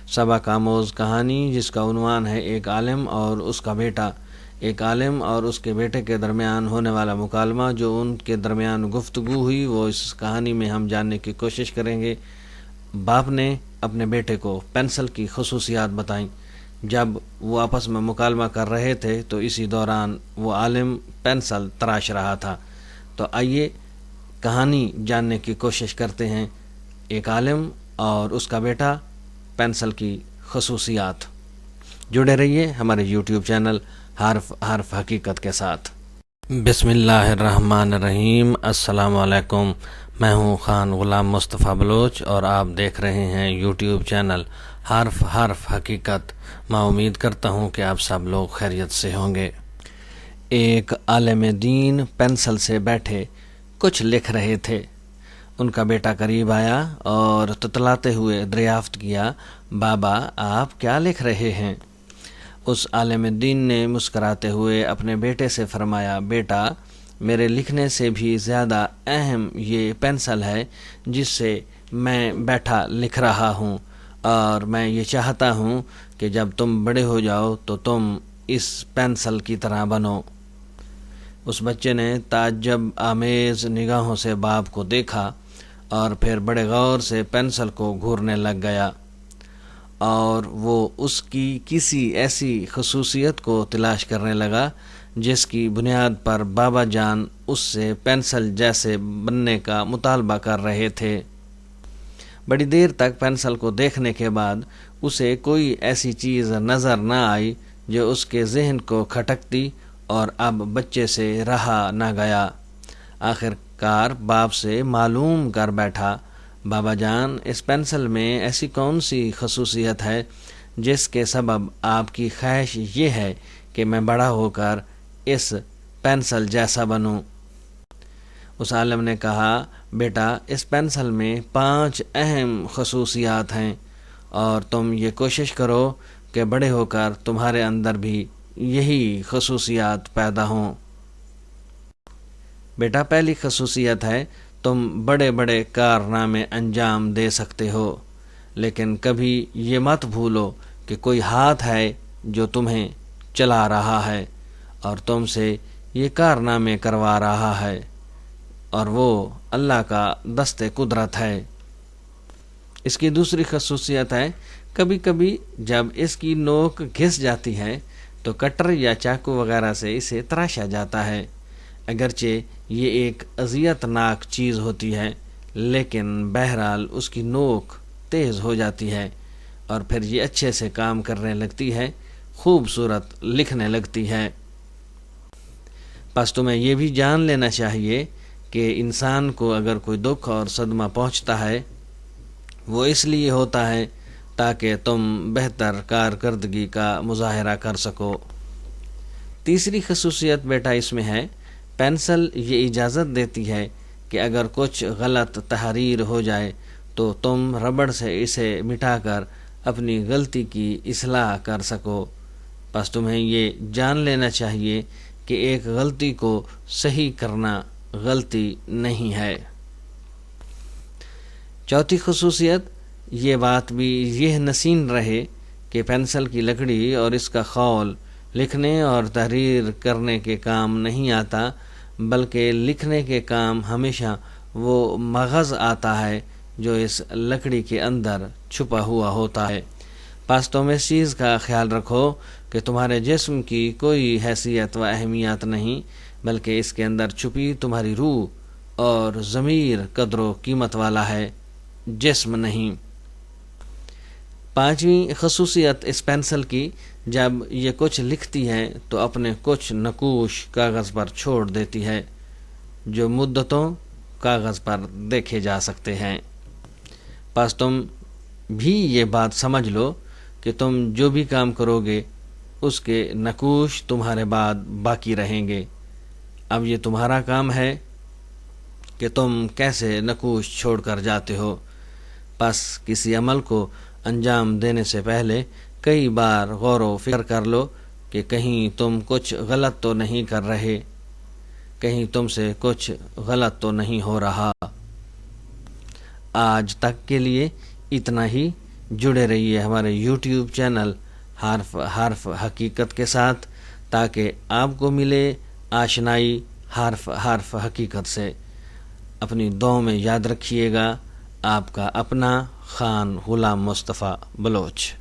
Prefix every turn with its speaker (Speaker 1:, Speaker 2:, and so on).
Speaker 1: سبق آموز کہانی جس کا عنوان ہے ایک عالم اور اس کا بیٹا۔ ایک عالم اور اس کے بیٹے کے درمیان ہونے والا مکالمہ، جو ان کے درمیان گفتگو ہوئی، وہ اس کہانی میں ہم جاننے کی کوشش کریں گے۔ باپ نے اپنے بیٹے کو پینسل کی خصوصیات بتائیں۔ جب وہ آپس میں مکالمہ کر رہے تھے تو اسی دوران وہ عالم پینسل تراش رہا تھا۔ تو آئیے کہانی جاننے کی کوشش کرتے ہیں، ایک عالم اور اس کا بیٹا، پینسل کی خصوصیات۔ جڑے رہیے ہمارے یوٹیوب چینل حرف حقیقت کے ساتھ۔ بسم اللہ الرحمن الرحیم۔ السلام علیکم، میں ہوں خان غلام مصطفیٰ بلوچ اور آپ دیکھ رہے ہیں یوٹیوب چینل حرف حقیقت۔ میں امید کرتا ہوں کہ آپ سب لوگ خیریت سے ہوں گے۔ ایک عالم دین پینسل سے بیٹھے کچھ لکھ رہے تھے۔ ان کا بیٹا قریب آیا اور تتلاتے ہوئے دریافت کیا، بابا آپ کیا لکھ رہے ہیں؟ اس عالم دین نے مسکراتے ہوئے اپنے بیٹے سے فرمایا، بیٹا میرے لکھنے سے بھی زیادہ اہم یہ پینسل ہے جس سے میں بیٹھا لکھ رہا ہوں، اور میں یہ چاہتا ہوں کہ جب تم بڑے ہو جاؤ تو تم اس پینسل کی طرح بنو۔ اس بچے نے تعجب آمیز نگاہوں سے باپ کو دیکھا اور پھر بڑے غور سے پینسل کو گھورنے لگ گیا، اور وہ اس کی کسی ایسی خصوصیت کو تلاش کرنے لگا جس کی بنیاد پر بابا جان اس سے پینسل جیسے بننے کا مطالبہ کر رہے تھے۔ بڑی دیر تک پینسل کو دیکھنے کے بعد اسے کوئی ایسی چیز نظر نہ آئی جو اس کے ذہن کو کھٹکتی، اور اب بچے سے رہا نہ گیا۔ آخر کار باپ سے معلوم کر بیٹھا، بابا جان اس پینسل میں ایسی کون سی خصوصیت ہے جس کے سبب آپ کی خواہش یہ ہے کہ میں بڑا ہو کر اس پینسل جیسا بنوں؟ اس عالم نے کہا، بیٹا اس پینسل میں 5 اہم خصوصیات ہیں، اور تم یہ کوشش کرو کہ بڑے ہو کر تمہارے اندر بھی یہی خصوصیات پیدا ہوں۔ بیٹا پہلی خصوصیت ہے، تم بڑے بڑے کارنامے انجام دے سکتے ہو، لیکن کبھی یہ مت بھولو کہ کوئی ہاتھ ہے جو تمہیں چلا رہا ہے اور تم سے یہ کارنامے کروا رہا ہے، اور وہ اللہ کا دست قدرت ہے۔ اس کی دوسری خصوصیت ہے، کبھی کبھی جب اس کی نوک گھس جاتی ہے تو کٹر یا چاقو وغیرہ سے اسے تراشا جاتا ہے۔ اگرچہ یہ ایک اذیت ناک چیز ہوتی ہے، لیکن بہرحال اس کی نوک تیز ہو جاتی ہے اور پھر یہ اچھے سے کام کرنے لگتی ہے، خوبصورت لکھنے لگتی ہے۔ پس تمہیں یہ بھی جان لینا چاہیے کہ انسان کو اگر کوئی دکھ اور صدمہ پہنچتا ہے، وہ اس لیے ہوتا ہے تاکہ تم بہتر کارکردگی کا مظاہرہ کر سکو۔ تیسری خصوصیت بیٹا اس میں ہے، پینسل یہ اجازت دیتی ہے کہ اگر کچھ غلط تحریر ہو جائے تو تم ربڑ سے اسے مٹا کر اپنی غلطی کی اصلاح کر سکو۔ پس تمہیں یہ جان لینا چاہیے کہ ایک غلطی کو صحیح کرنا غلطی نہیں ہے۔ چوتھی خصوصیت، یہ بات بھی یہ نصین رہے کہ پینسل کی لکڑی اور اس کا خول لکھنے اور تحریر کرنے کے کام نہیں آتا، بلکہ لکھنے کے کام ہمیشہ وہ مغز آتا ہے جو اس لکڑی کے اندر چھپا ہوا ہوتا ہے۔ پس تم اس چیز کا خیال رکھو کہ تمہارے جسم کی کوئی حیثیت و اہمیت نہیں، بلکہ اس کے اندر چھپی تمہاری روح اور ضمیر قدر و قیمت والا ہے، جسم نہیں۔ پانچویں خصوصیت اس پینسل کی، جب یہ کچھ لکھتی ہے تو اپنے کچھ نقوش کاغذ پر چھوڑ دیتی ہے جو مدتوں کاغذ پر دیکھے جا سکتے ہیں۔ پس تم بھی یہ بات سمجھ لو کہ تم جو بھی کام کرو گے اس کے نقوش تمہارے بعد باقی رہیں گے۔ اب یہ تمہارا کام ہے کہ تم کیسے نقوش چھوڑ کر جاتے ہو۔ پس کسی عمل کو انجام دینے سے پہلے کئی بار غور و فکر کر لو کہ کہیں تم کچھ غلط تو نہیں کر رہے، کہیں تم سے کچھ غلط تو نہیں ہو رہا۔ آج تک کے لیے اتنا ہی۔ جڑے رہیے ہمارے یوٹیوب چینل حرف حقیقت کے ساتھ، تاکہ آپ کو ملے آشنائی حرف حقیقت سے۔ اپنی دعاؤں میں یاد رکھیے گا، آپ کا اپنا خان غلام مصطفیٰ بلوچ۔